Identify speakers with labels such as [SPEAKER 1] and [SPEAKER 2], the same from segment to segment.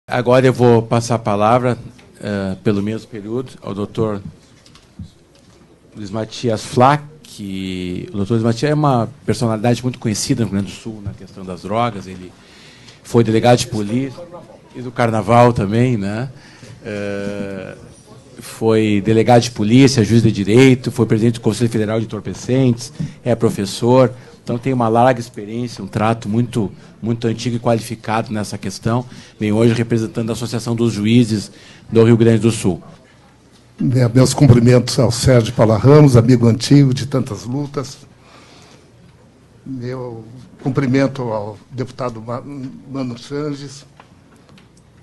[SPEAKER 1] Agora eu vou passar a palavra, pelo mesmo período, ao doutor Luiz Matias Flá, que o doutor Luiz Matias é uma personalidade muito conhecida no Rio Grande do Sul na questão das drogas. Ele foi delegado de polícia e do Carnaval também, né? Foi delegado de polícia, juiz de direito, foi presidente do Conselho Federal de Entorpecentes, é professor, então tem uma larga experiência, um trato muito antigo e qualificado nessa questão. Vem hoje representando a Associação dos Juízes do Rio Grande do Sul.
[SPEAKER 2] Meus cumprimentos ao Sérgio Paula Ramos, amigo antigo de tantas lutas. Meu cumprimento ao deputado Mano Sanches,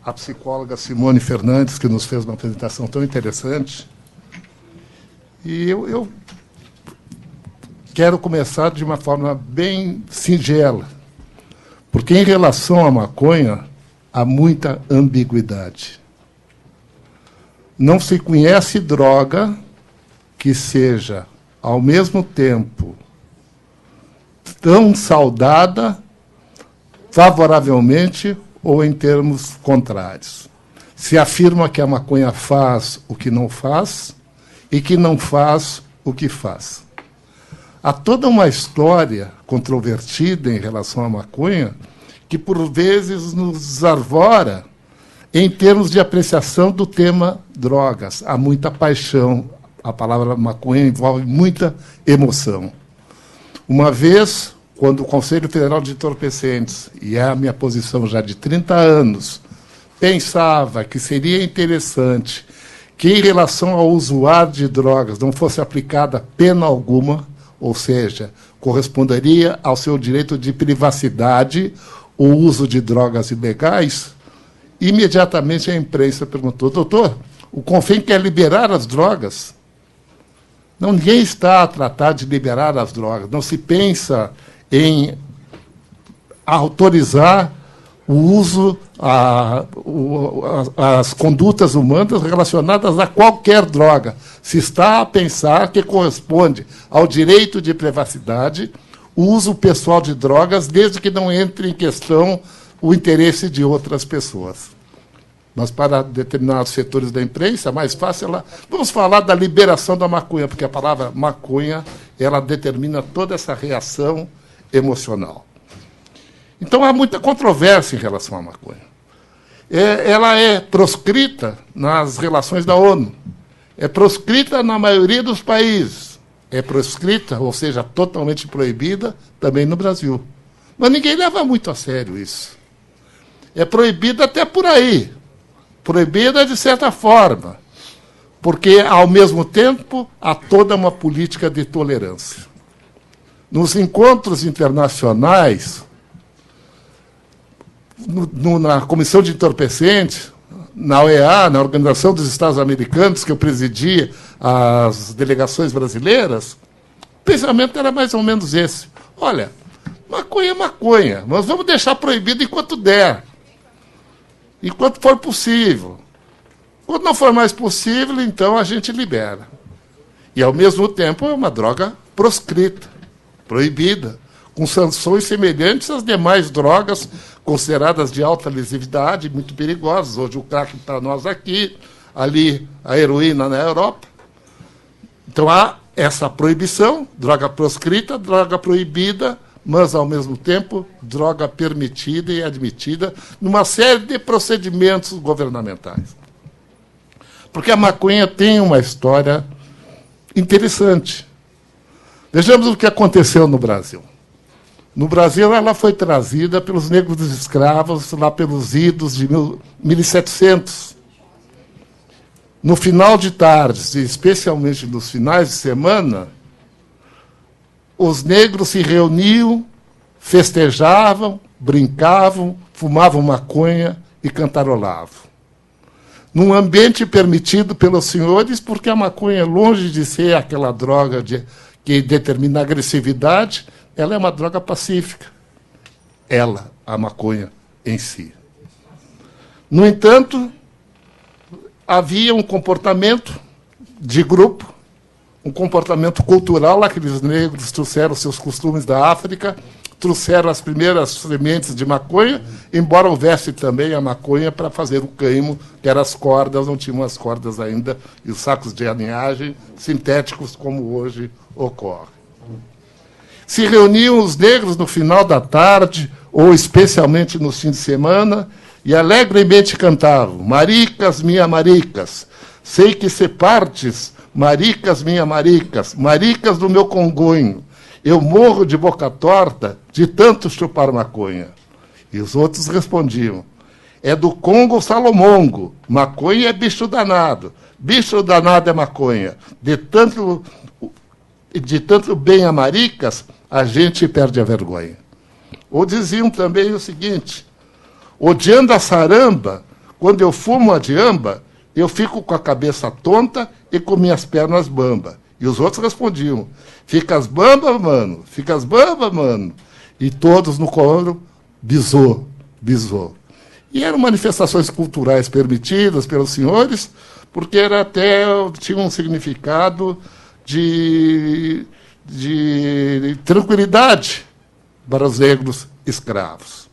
[SPEAKER 2] a psicóloga Simone Fernandes, que nos fez uma apresentação tão interessante. E eu quero começar de uma forma bem singela, porque em relação à maconha há muita ambiguidade. Não se conhece droga que seja, ao mesmo tempo, tão saudada favoravelmente ou em termos contrários. Se afirma que a maconha faz o que não faz e que não faz o que faz. Há toda uma história controvertida em relação à maconha que, por vezes, nos desarvora em termos de apreciação do tema drogas. Há muita paixão. A palavra maconha envolve muita emoção. Uma vez, quando o Conselho Federal de Entorpecentes, e é a minha posição já de 30 anos, pensava que seria interessante que, em relação ao usuário de drogas, não fosse aplicada pena alguma, ou seja, corresponderia ao seu direito de privacidade o uso de drogas ilegais, imediatamente a imprensa perguntou: doutor, o CONFEM quer liberar as drogas? Não, ninguém está a tratar de liberar as drogas. Não se pensa em autorizar o uso, as condutas humanas relacionadas a qualquer droga. Se está a pensar que corresponde ao direito de privacidade o uso pessoal de drogas, desde que não entre em questão o interesse de outras pessoas. Mas para determinados setores da imprensa, mais fácil ela... Vamos falar da liberação da maconha, porque a palavra maconha, ela determina toda essa reação emocional. Então, há muita controvérsia em relação à maconha. Ela é proscrita nas relações da ONU, é proscrita na maioria dos países, é proscrita, ou seja, totalmente proibida, também no Brasil. Mas ninguém leva muito a sério isso. É proibida até por aí, proibida de certa forma, porque, ao mesmo tempo, há toda uma política de tolerância. Nos encontros internacionais, na Comissão de Entorpecentes, na OEA, na Organização dos Estados Americanos, que eu presidia as delegações brasileiras, o pensamento era mais ou menos esse. Olha, maconha é maconha, mas vamos deixar proibido enquanto der, enquanto for possível. Quando não for mais possível, então a gente libera. E, ao mesmo tempo, é uma droga proscrita, proibida, com sanções semelhantes às demais drogas consideradas de alta lesividade, muito perigosas. Hoje o crack para nós aqui, ali a heroína na Europa. Então há essa proibição, droga proscrita, droga proibida, mas, ao mesmo tempo, droga permitida e admitida numa série de procedimentos governamentais. Porque a maconha tem uma história interessante. Vejamos o que aconteceu no Brasil. No Brasil, ela foi trazida pelos negros escravos, lá pelos idos de 1700. No final de tardes, e especialmente nos finais de semana, os negros se reuniam, festejavam, brincavam, fumavam maconha e cantarolavam. Num ambiente permitido pelos senhores, porque a maconha, longe de ser aquela droga que determina agressividade, ela é uma droga pacífica. Ela, a maconha em si. No entanto, havia um comportamento de grupo, um comportamento cultural. Aqueles negros trouxeram seus costumes da África, trouxeram as primeiras sementes de maconha, embora houvesse também a maconha para fazer o cânhamo, que eram as cordas, não tinham as cordas ainda, e os sacos de aninhagem sintéticos, como hoje ocorre. Se reuniam os negros no final da tarde, ou especialmente no fim de semana, e alegremente cantavam: maricas, minha maricas, sei que se partes, maricas, minha maricas, maricas do meu congonho, eu morro de boca torta de tanto chupar maconha. E os outros respondiam: é do Congo Salomongo, maconha é bicho danado é maconha, de tanto bem a maricas, a gente perde a vergonha. Ou diziam também o seguinte: odiando a saramba, quando eu fumo a diamba, eu fico com a cabeça tonta e com minhas pernas bamba. E os outros respondiam: ficas bamba, mano, ficas bamba, mano. E todos no coro: bisou, bisou. E eram manifestações culturais permitidas pelos senhores, porque tinha um significado de tranquilidade para os negros escravos.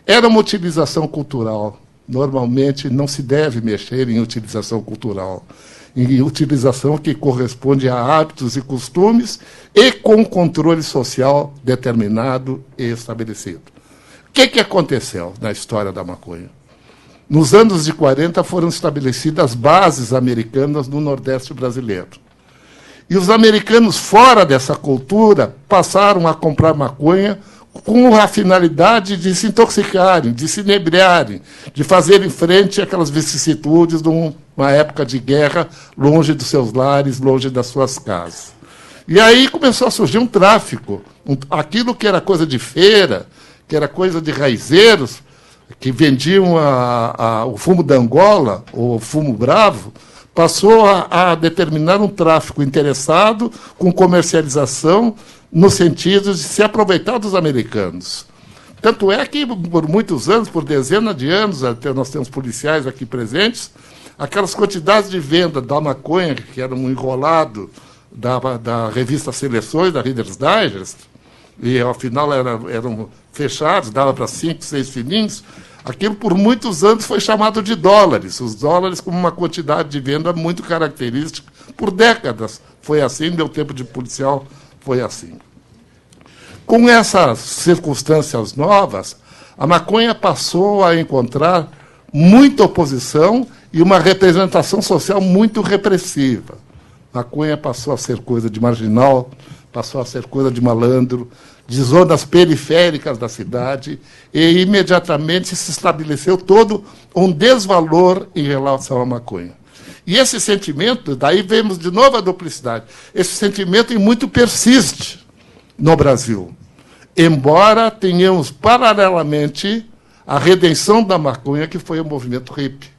[SPEAKER 2] Era uma utilização cultural. Normalmente não se deve mexer em utilização cultural, em utilização que corresponde a hábitos e costumes e com controle social determinado e estabelecido. O que aconteceu na história da maconha? Nos anos de 40 foram estabelecidas bases americanas no Nordeste brasileiro. E os americanos, fora dessa cultura, passaram a comprar maconha com a finalidade de se intoxicarem, de se inebriarem, de fazerem frente àquelas vicissitudes de uma época de guerra, longe dos seus lares, longe das suas casas. E aí começou a surgir um tráfico. Aquilo que era coisa de feira, que era coisa de raizeiros, que vendiam o fumo da Angola, ou o fumo bravo, passou a determinar um tráfico interessado com comercialização no sentido de se aproveitar dos americanos. Tanto é que, por muitos anos, por dezenas de anos, até nós temos policiais aqui presentes, aquelas quantidades de venda da maconha, que era um enrolado da revista Seleções, da Reader's Digest, e ao final eram fechados, dava para 5, 6 fininhos, aquilo por muitos anos foi chamado de dólares. Os dólares como uma quantidade de venda muito característica. Por décadas foi assim, meu tempo de policial foi assim. Com essas circunstâncias novas, a maconha passou a encontrar muita oposição e uma representação social muito repressiva. A maconha passou a ser coisa de marginal, passou a ser coisa de malandro, de zonas periféricas da cidade, e imediatamente se estabeleceu todo um desvalor em relação à maconha. E esse sentimento, daí vemos de novo a duplicidade, esse sentimento muito persiste no Brasil, embora tenhamos paralelamente a redenção da maconha, que foi o movimento hippie.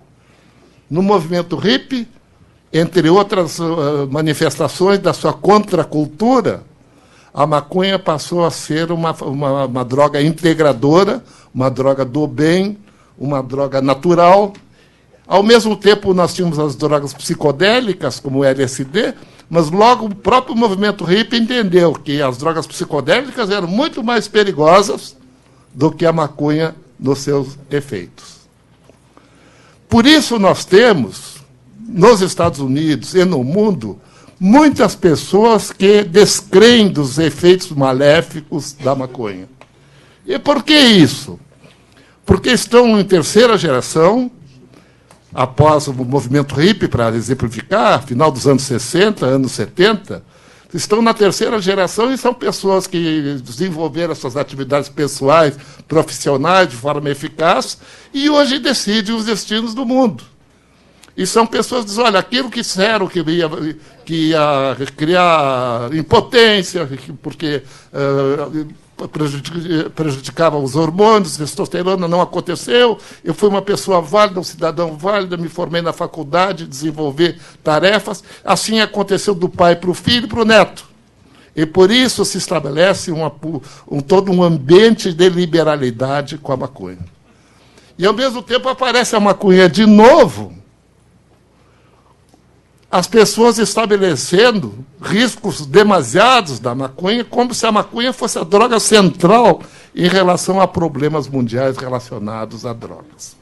[SPEAKER 2] No movimento hippie, entre outras manifestações da sua contracultura, a maconha passou a ser uma droga integradora, uma droga do bem, uma droga natural. Ao mesmo tempo, nós tínhamos as drogas psicodélicas, como o LSD, mas logo o próprio movimento hippie entendeu que as drogas psicodélicas eram muito mais perigosas do que a maconha nos seus efeitos. Por isso nós temos, nos Estados Unidos e no mundo, muitas pessoas que descreem dos efeitos maléficos da maconha. E por que isso? Porque estão em terceira geração, após o movimento hippie, para exemplificar, final dos anos 60, anos 70, estão na terceira geração e são pessoas que desenvolveram suas atividades pessoais, profissionais, de forma eficaz, e hoje decidem os destinos do mundo. E são pessoas que dizem: olha, aquilo que disseram que ia criar impotência, porque prejudicava os hormônios, testosterona, não aconteceu. Eu fui uma pessoa válida, um cidadão válido, me formei na faculdade, desenvolvi tarefas. Assim aconteceu do pai para o filho e para o neto. E por isso se estabelece todo um ambiente de liberalidade com a maconha. E, ao mesmo tempo, aparece a maconha de novo, as pessoas estabelecendo riscos demasiados da maconha, como se a maconha fosse a droga central em relação a problemas mundiais relacionados a drogas.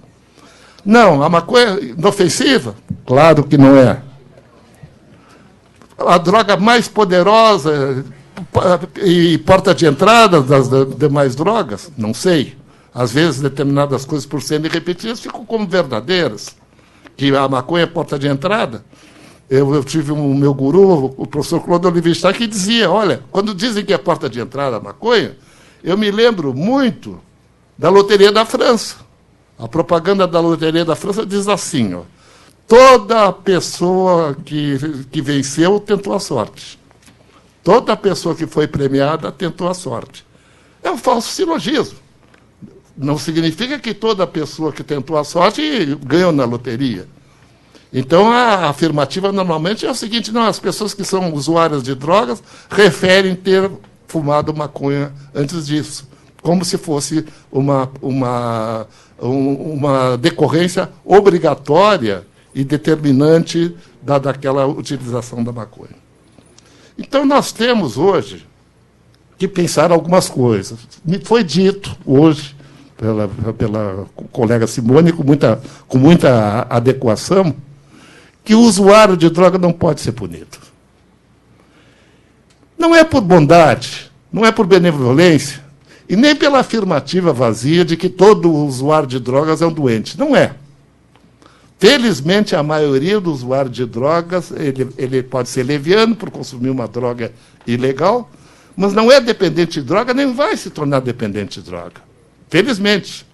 [SPEAKER 2] Não, a maconha é inofensiva? Claro que não é. A droga mais poderosa e porta de entrada das demais drogas? Não sei. Às vezes, determinadas coisas, por serem repetidas, ficam como verdadeiras. Que a maconha é porta de entrada. Eu tive o meu guru, o professor Claude Olivier, que dizia, olha, quando dizem que é porta de entrada a maconha, eu me lembro muito da Loteria da França. A propaganda da Loteria da França diz assim, ó, toda pessoa que venceu tentou a sorte. Toda pessoa que foi premiada tentou a sorte. É um falso silogismo. Não significa que toda pessoa que tentou a sorte ganhou na loteria. Então, a afirmativa normalmente é o seguinte, não, as pessoas que são usuárias de drogas referem ter fumado maconha antes disso, como se fosse uma decorrência obrigatória e determinante daquela utilização da maconha. Então, nós temos hoje que pensar algumas coisas. Me foi dito hoje, pela colega Simone, com muita adequação, que o usuário de droga não pode ser punido. Não é por bondade, não é por benevolência, e nem pela afirmativa vazia de que todo usuário de drogas é um doente. Não é. Felizmente, a maioria dos usuários de drogas, ele pode ser leviano por consumir uma droga ilegal, mas não é dependente de droga, nem vai se tornar dependente de droga. Felizmente.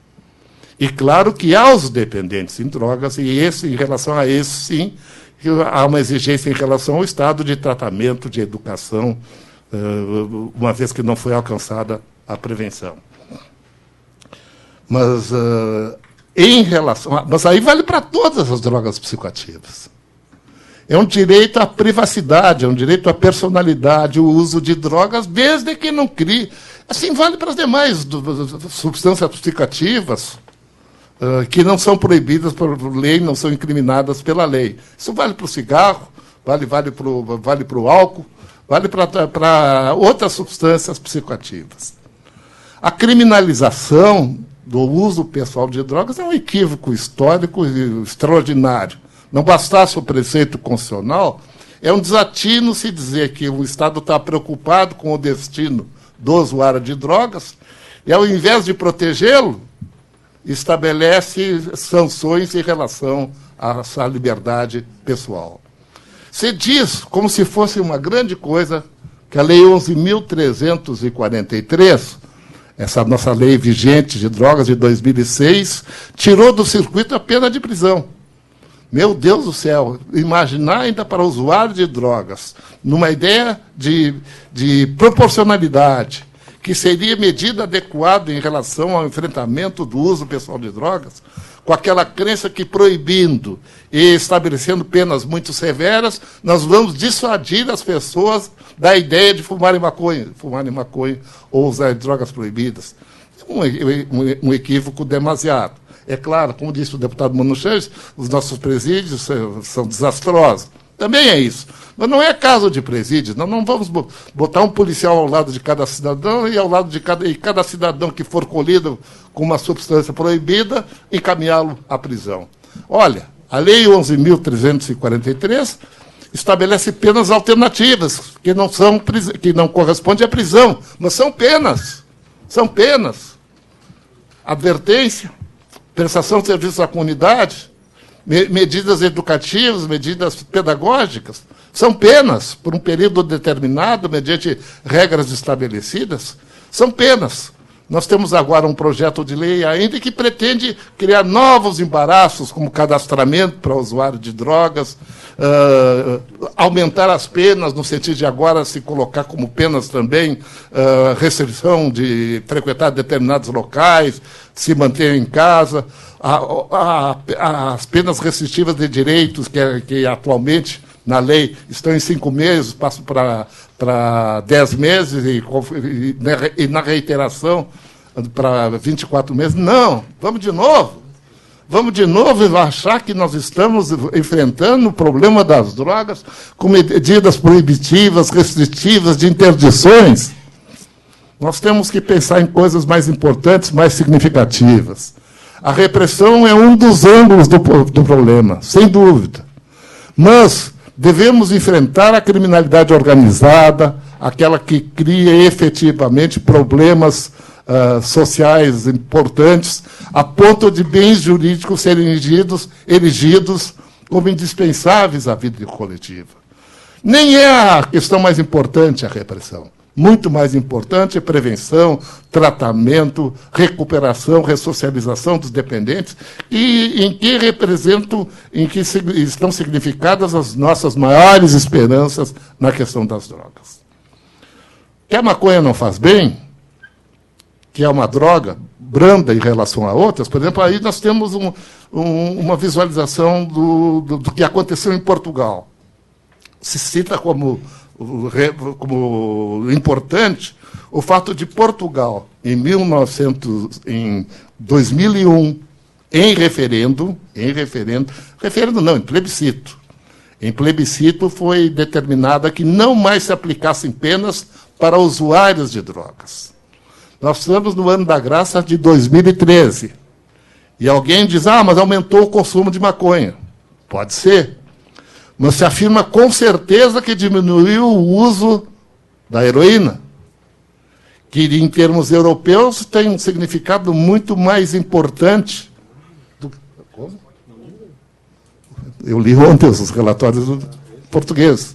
[SPEAKER 2] E claro que há os dependentes em drogas, e em relação a esse, sim, há uma exigência em relação ao estado de tratamento, de educação, uma vez que não foi alcançada a prevenção. Mas, mas aí vale para todas as drogas psicoativas. É um direito à privacidade, é um direito à personalidade, o uso de drogas, desde que não crie. Assim vale para as demais substâncias psicoativas, que não são proibidas por lei, não são incriminadas pela lei. Isso vale para o cigarro, vale para o álcool, vale para outras substâncias psicoativas. A criminalização do uso pessoal de drogas é um equívoco histórico extraordinário. Não bastasse o preceito constitucional, é um desatino se dizer que o Estado está preocupado com o destino do usuário de drogas e, ao invés de protegê-lo, estabelece sanções em relação à sua liberdade pessoal. Se diz, como se fosse uma grande coisa, que a Lei 11.343, essa nossa lei vigente de drogas de 2006, tirou do circuito a pena de prisão. Meu Deus do céu, imaginar ainda para o usuário de drogas, numa ideia de proporcionalidade, que seria medida adequada em relação ao enfrentamento do uso pessoal de drogas, com aquela crença que proibindo e estabelecendo penas muito severas, nós vamos dissuadir as pessoas da ideia de fumarem maconha ou usar drogas proibidas. Um equívoco demasiado. É claro, como disse o deputado Mano Chaves, os nossos presídios são desastrosos. Também é isso. Mas não é caso de presídios. Nós não vamos botar um policial ao lado de cada cidadão e ao lado de cada cidadão que for colhido com uma substância proibida, encaminhá-lo à prisão. Olha, a Lei 11.343 estabelece penas alternativas, que não correspondem à prisão, mas são penas. São penas. Advertência, prestação de serviços à comunidade, medidas educativas, medidas pedagógicas, são penas por um período determinado, mediante regras estabelecidas, são penas. Nós temos agora um projeto de lei ainda que pretende criar novos embaraços, como cadastramento para o usuário de drogas, aumentar as penas, no sentido de agora se colocar como penas também restrição de frequentar determinados locais, se manter em casa, as penas restritivas de direitos, que atualmente na lei estão em 5 meses, passam para 10 meses e na reiteração para 24 meses. Não, vamos de novo. Vamos de novo achar que nós estamos enfrentando o problema das drogas com medidas proibitivas, restritivas, de interdições. Nós temos que pensar em coisas mais importantes, mais significativas. A repressão é um dos ângulos do problema, sem dúvida. Mas devemos enfrentar a criminalidade organizada, aquela que cria efetivamente problemas sociais importantes, a ponto de bens jurídicos serem erigidos como indispensáveis à vida coletiva. Nem é a questão mais importante a repressão. Muito mais importante é prevenção, tratamento, recuperação, ressocialização dos dependentes, e em que estão significadas as nossas maiores esperanças na questão das drogas. Que a maconha não faz bem, que é uma droga branda em relação a outras, por exemplo, aí nós temos uma visualização do que aconteceu em Portugal. Se cita como importante o fato de Portugal, em 2001, em plebiscito. Em plebiscito foi determinada que não mais se aplicassem penas para usuários de drogas. Nós estamos no ano da graça de 2013. E alguém diz, mas aumentou o consumo de maconha. Pode ser. Mas se afirma com certeza que diminuiu o uso da heroína, que, em termos europeus, tem um significado muito mais importante. Como? Eu li ontem os relatórios portugueses.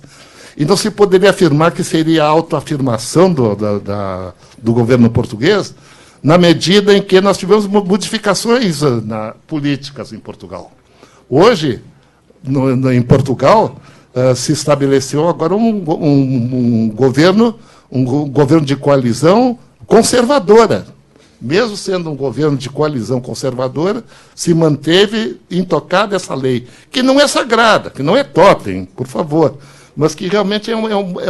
[SPEAKER 2] E não se poderia afirmar que seria a autoafirmação do governo português, na medida em que nós tivemos modificações políticas em Portugal. Hoje, em Portugal, se estabeleceu agora um governo de coalizão conservadora. Mesmo sendo um governo de coalizão conservadora, se manteve intocada essa lei, que não é sagrada, que não é totem, por favor, mas que realmente é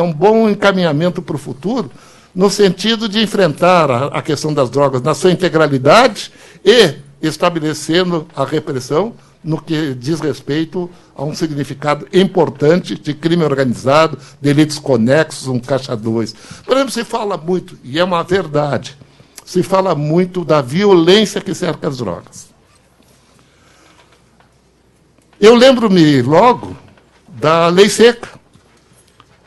[SPEAKER 2] um bom encaminhamento para o futuro, no sentido de enfrentar a questão das drogas na sua integralidade e estabelecendo a repressão no que diz respeito a um significado importante de crime organizado, delitos conexos, um caixa 2. Por exemplo, se fala muito, e é uma verdade, se fala muito da violência que cerca as drogas. Eu lembro-me logo da Lei Seca.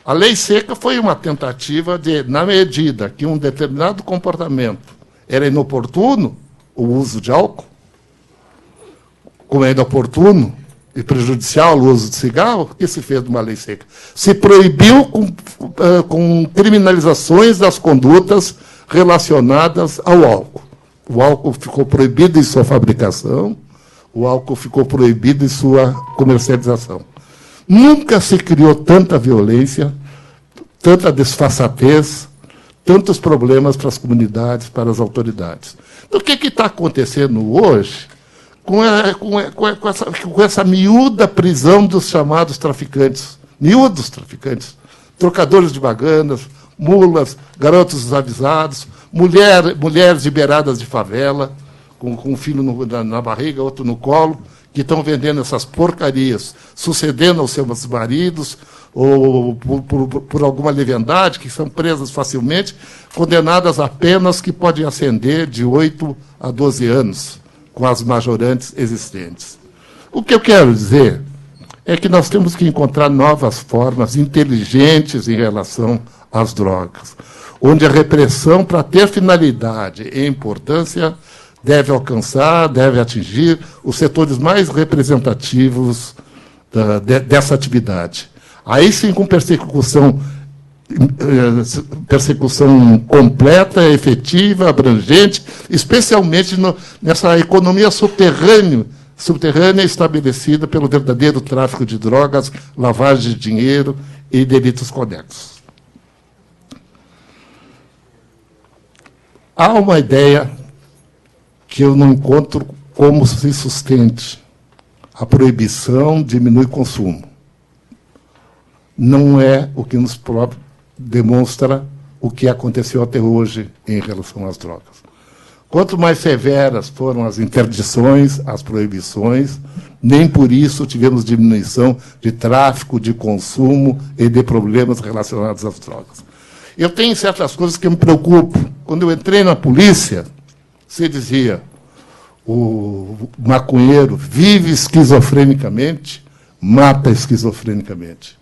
[SPEAKER 2] A Lei Seca foi uma tentativa de, na medida que um determinado comportamento era inoportuno, o uso de álcool, como é inoportuno e prejudicial o uso de cigarro, o que se fez de uma lei seca? Se proibiu com criminalizações das condutas relacionadas ao álcool. O álcool ficou proibido em sua fabricação, o álcool ficou proibido em sua comercialização. Nunca se criou tanta violência, tanta desfaçatez, tantos problemas para as comunidades, para as autoridades. Então, o que está acontecendo hoje com essa miúda prisão dos chamados traficantes, miúdos traficantes, trocadores de baganas, mulas, garotos desavisados, mulheres liberadas de favela, com um filho na barriga, outro no colo, que estão vendendo essas porcarias, sucedendo aos seus maridos, ou por alguma leviandade, que são presas facilmente, condenadas a penas que podem ascender de 8 a 12 anos, com as majorantes existentes. O que eu quero dizer é que nós temos que encontrar novas formas inteligentes em relação às drogas, onde a repressão, para ter finalidade e importância, deve alcançar, deve atingir os setores mais representativos dessa atividade. Aí sim, com persecução completa, efetiva, abrangente, especialmente nessa economia subterrânea estabelecida pelo verdadeiro tráfico de drogas, lavagem de dinheiro e delitos conexos. Há uma ideia que eu não encontro como se sustente. A proibição diminui o consumo. Não é o que nos demonstra o que aconteceu até hoje em relação às drogas. Quanto mais severas foram as interdições, as proibições, nem por isso tivemos diminuição de tráfico, de consumo e de problemas relacionados às drogas. Eu tenho certas coisas que me preocupam. Quando eu entrei na polícia, se dizia, o maconheiro vive esquizofrenicamente, mata esquizofrenicamente.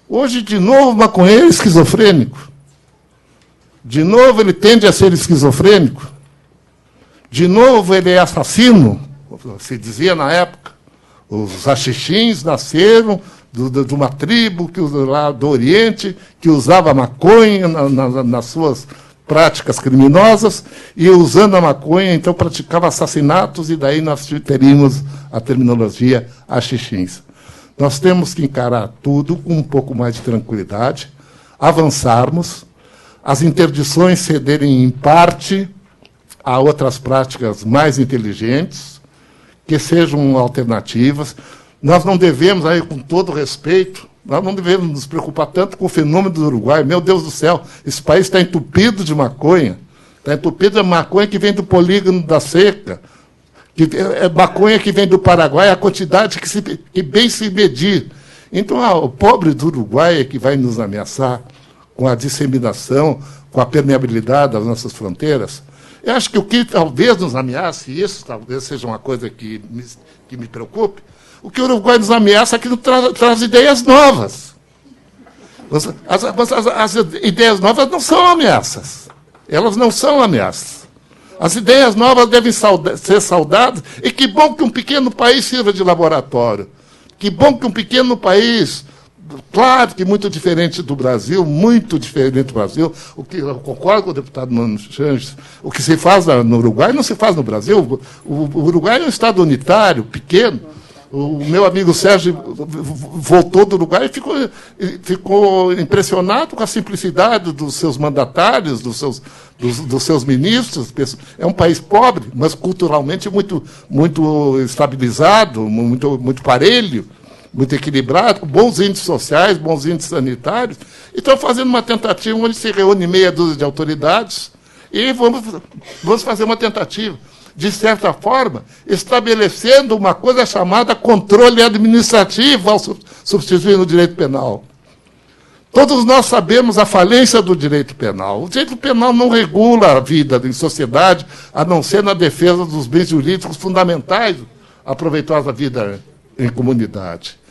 [SPEAKER 2] Hoje, de novo, o maconheiro é esquizofrênico. De novo, ele tende a ser esquizofrênico. De novo, ele é assassino, se dizia na época. Os axixins nasceram de uma tribo lá do Oriente que usava maconha nas suas práticas criminosas e, usando a maconha, então praticava assassinatos, e daí nós teríamos a terminologia axixins. Nós temos que encarar tudo com um pouco mais de tranquilidade, avançarmos, as interdições cederem em parte a outras práticas mais inteligentes, que sejam alternativas. Nós não devemos, aí, com todo respeito, nós não devemos nos preocupar tanto com o fenômeno do Uruguai. Meu Deus do céu, esse país está entupido de maconha. Está entupido de maconha que vem do polígono da seca, que é maconha que vem do Paraguai, a quantidade que bem se medir. Então, o pobre do Uruguai é que vai nos ameaçar com a disseminação, com a permeabilidade das nossas fronteiras. Eu acho que o que talvez nos ameace, isso talvez seja uma coisa que me preocupe, o que o Uruguai nos ameaça é que nos traz ideias novas. As ideias novas não são ameaças. Elas não são ameaças. As ideias novas devem ser saudadas, e que bom que um pequeno país sirva de laboratório. Que bom que um pequeno país, claro que muito diferente do Brasil, muito diferente do Brasil, o que eu concordo com o deputado Mano Changes, o que se faz no Uruguai não se faz no Brasil. O Uruguai é um estado unitário, pequeno. O meu amigo Sérgio voltou do Uruguai e ficou impressionado com a simplicidade dos seus mandatários, dos seus ministros. É um país pobre, mas culturalmente muito estabilizado, muito parelho, muito equilibrado, com bons índices sociais, bons índices sanitários. E estão fazendo uma tentativa onde se reúne meia dúzia de autoridades e vamos fazer uma tentativa, de certa forma, estabelecendo uma coisa chamada controle administrativo ao substituir o direito penal. Todos nós sabemos a falência do direito penal. O direito penal não regula a vida em sociedade, a não ser na defesa dos bens jurídicos fundamentais à proveitosa vida em comunidade.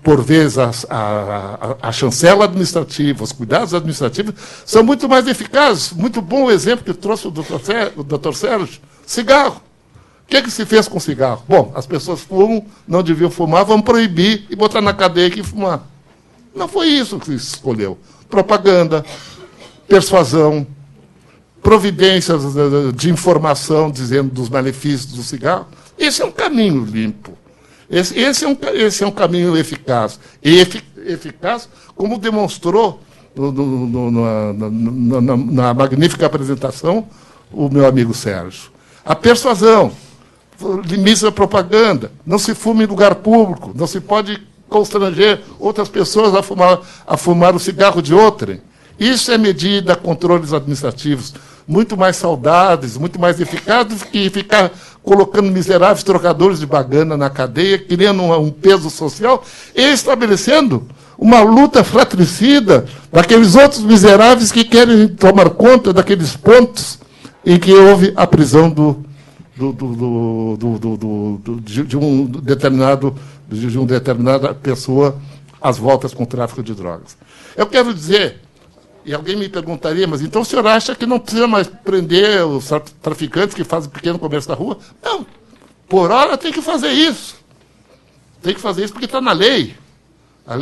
[SPEAKER 2] Por vezes, a chancela administrativa, os cuidados administrativos são muito mais eficazes. Muito bom o exemplo que trouxe o doutor Sérgio. Cigarro. O que se fez com cigarro? Bom, as pessoas fumam, não deviam fumar, vamos proibir e botar na cadeia que fumar. Não foi isso que se escolheu. Propaganda, persuasão, providências de informação dizendo dos malefícios do cigarro. Esse é um caminho limpo. Esse é um caminho eficaz. E eficaz, como demonstrou na magnífica apresentação o meu amigo Sérgio. A persuasão, limite da propaganda, não se fuma em lugar público, não se pode constranger outras pessoas a fumar o cigarro de outrem. Isso é medida, controles administrativos muito mais saudáveis, muito mais eficazes do que ficar colocando miseráveis trocadores de bagana na cadeia, criando um peso social e estabelecendo uma luta fratricida daqueles outros miseráveis que querem tomar conta daqueles pontos em que houve a prisão de uma determinada pessoa às voltas com o tráfico de drogas. Eu quero dizer, e alguém me perguntaria, mas então o senhor acha que não precisa mais prender os traficantes que fazem pequeno comércio na rua? Não, por hora tem que fazer isso. Tem que fazer isso porque está na lei. A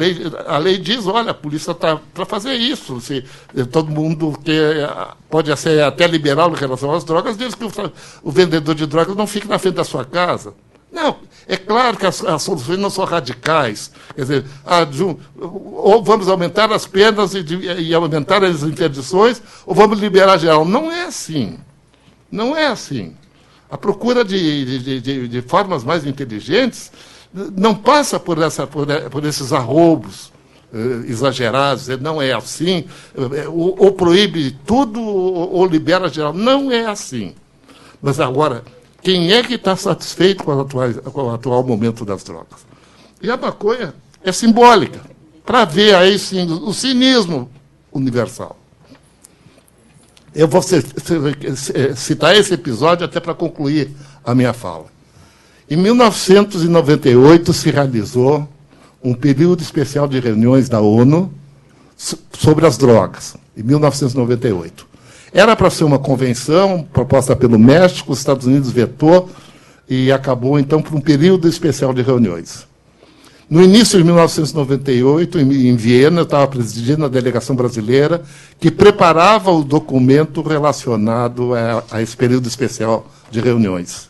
[SPEAKER 2] lei diz, olha, a polícia está para fazer isso. Se todo mundo pode ser até liberal em relação às drogas, desde que o vendedor de drogas não fique na frente da sua casa. Não, é claro que as soluções não são radicais. Quer dizer, ou vamos aumentar as penas e aumentar as interdições, ou vamos liberar geral. Não é assim. Não é assim. A procura de formas mais inteligentes não passa por esses arroubos. exagerar, dizer não é assim, ou proíbe tudo ou libera geral. Não é assim. Mas agora, quem é que está satisfeito com o atual momento das drogas? E a maconha é simbólica, para ver aí sim o cinismo universal. Eu vou citar esse episódio até para concluir a minha fala. Em 1998 se realizou um período especial de reuniões da ONU sobre as drogas, em 1998. Era para ser uma convenção proposta pelo México, os Estados Unidos vetou e acabou, então, por um período especial de reuniões. No início de 1998, em Viena, eu estava presidindo a delegação brasileira que preparava o documento relacionado a esse período especial de reuniões.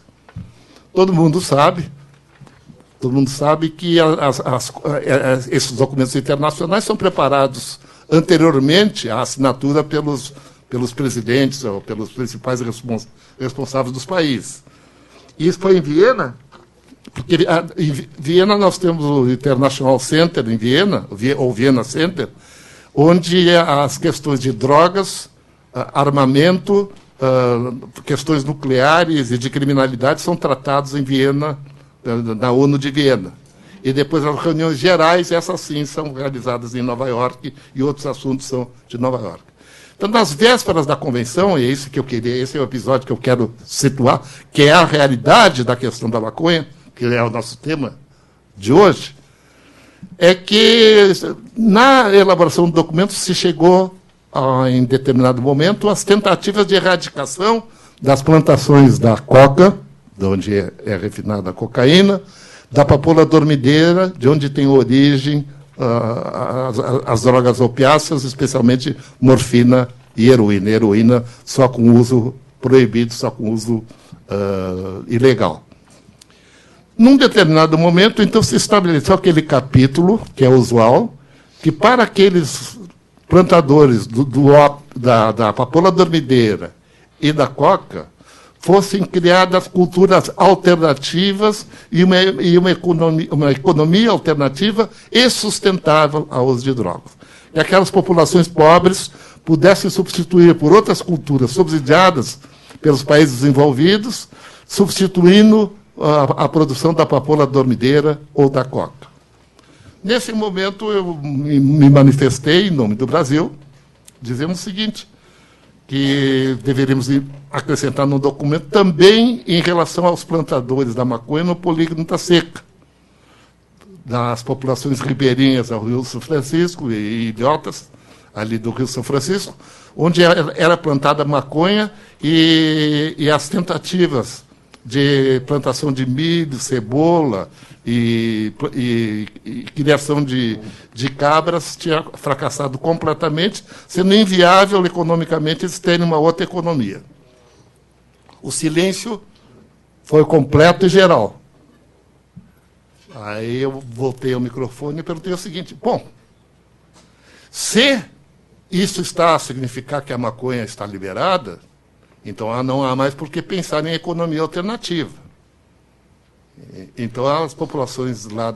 [SPEAKER 2] Todo mundo sabe que esses documentos internacionais são preparados anteriormente à assinatura pelos presidentes ou pelos principais responsáveis dos países. E isso foi em Viena, porque em Viena nós temos o International Center, em Viena, ou Vienna Center, onde as questões de drogas, armamento, questões nucleares e de criminalidade são tratados em Viena, na ONU de Viena. E depois as reuniões gerais, essas sim, são realizadas em Nova York e outros assuntos são de Nova York. Então, nas vésperas da convenção, e é isso que eu queria, esse é o episódio que eu quero situar, que é a realidade da questão da maconha, que é o nosso tema de hoje, é que na elaboração do documento se chegou, em determinado momento, às tentativas de erradicação das plantações da coca, de onde é refinada a cocaína, da papoula dormideira, de onde tem origem as drogas opiáceas, especialmente morfina e heroína. Heroína só com uso proibido, só com uso ilegal. Num determinado momento, então, se estabeleceu aquele capítulo, que é usual, que para aqueles plantadores da papoula dormideira e da coca fossem criadas culturas alternativas e uma economia alternativa e sustentável ao uso de drogas. E aquelas populações pobres pudessem substituir por outras culturas subsidiadas pelos países desenvolvidos, substituindo a produção da papoula dormideira ou da coca. Nesse momento, eu me manifestei em nome do Brasil, dizendo o seguinte, que deveríamos acrescentar no documento também em relação aos plantadores da maconha no polígono da Seca, das populações ribeirinhas ao Rio São Francisco e ilhotas ali do Rio São Francisco, onde era plantada maconha e as tentativas de plantação de milho, cebola e criação de cabras tinha fracassado completamente, sendo inviável economicamente eles terem uma outra economia. O silêncio foi completo e geral. Aí eu voltei ao microfone e perguntei o seguinte, bom, se isso está a significar que a maconha está liberada, então não há mais por que pensar em economia alternativa. Então as populações lá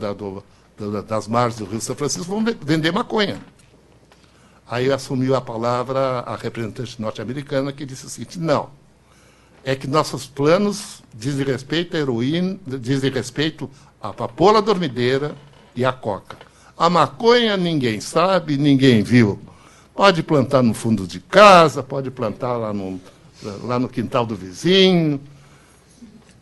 [SPEAKER 2] das margens do Rio São Francisco vão vender maconha. Aí assumiu a palavra a representante norte-americana que disse o seguinte, não, é que nossos planos dizem respeito à heroína, dizem respeito à papoula dormideira e à coca. A maconha ninguém sabe, ninguém viu. Pode plantar no fundo de casa, pode plantar lá no quintal do vizinho.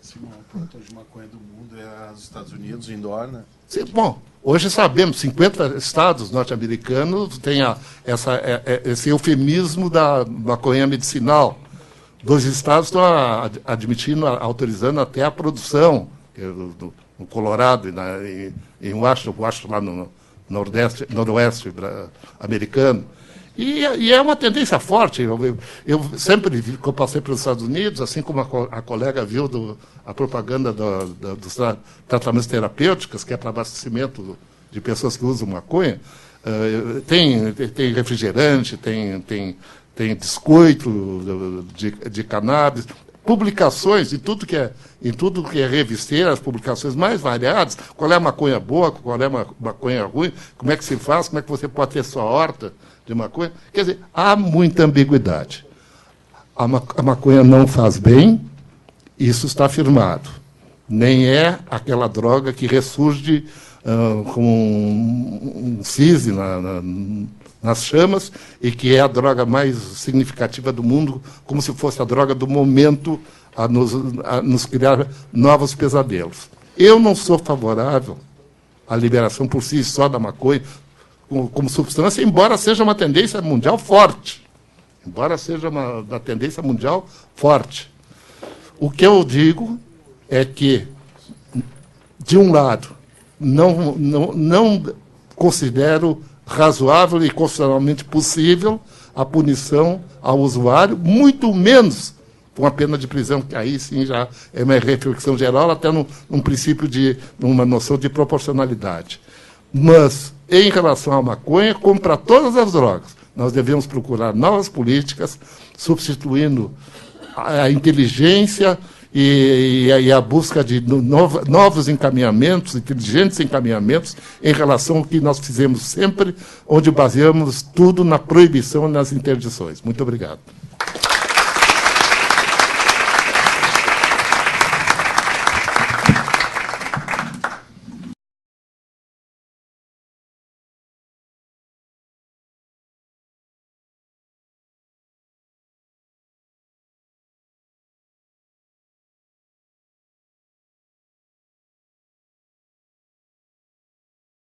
[SPEAKER 3] Sim, o produtor de maconha do mundo é os Estados Unidos, indoor, né?
[SPEAKER 2] Sim, bom, hoje sabemos, 50 estados norte-americanos têm esse eufemismo da maconha medicinal. 2 estados estão admitindo, autorizando até a produção, no Colorado e em Washington, lá no noroeste americano. E é uma tendência forte. Eu sempre vi, que eu passei pelos Estados Unidos, assim como a colega viu a propaganda dos tratamentos terapêuticos, que é para abastecimento de pessoas que usam maconha, tem refrigerante, tem biscoito de cannabis, publicações, em tudo que é revisteira, as publicações mais variadas, qual é a maconha boa, qual é a maconha ruim, como é que se faz, como é que você pode ter sua horta de maconha. Quer dizer, há muita ambiguidade. A maconha não faz bem, isso está afirmado. Nem é aquela droga que ressurge com um cisne nas chamas e que é a droga mais significativa do mundo, como se fosse a droga do momento a nos criar novos pesadelos. Eu não sou favorável à liberação por si só da maconha como substância, embora seja uma tendência mundial forte. O que eu digo é que, de um lado, não considero razoável e constitucionalmente possível a punição ao usuário, muito menos com a pena de prisão, que aí sim já é uma reflexão geral, até num princípio numa noção de proporcionalidade. Mas, em relação à maconha, como para todas as drogas, nós devemos procurar novas políticas, substituindo a inteligência e a busca de novos encaminhamentos, inteligentes encaminhamentos, em relação ao que nós fizemos sempre, onde baseamos tudo na proibição e nas interdições. Muito obrigado.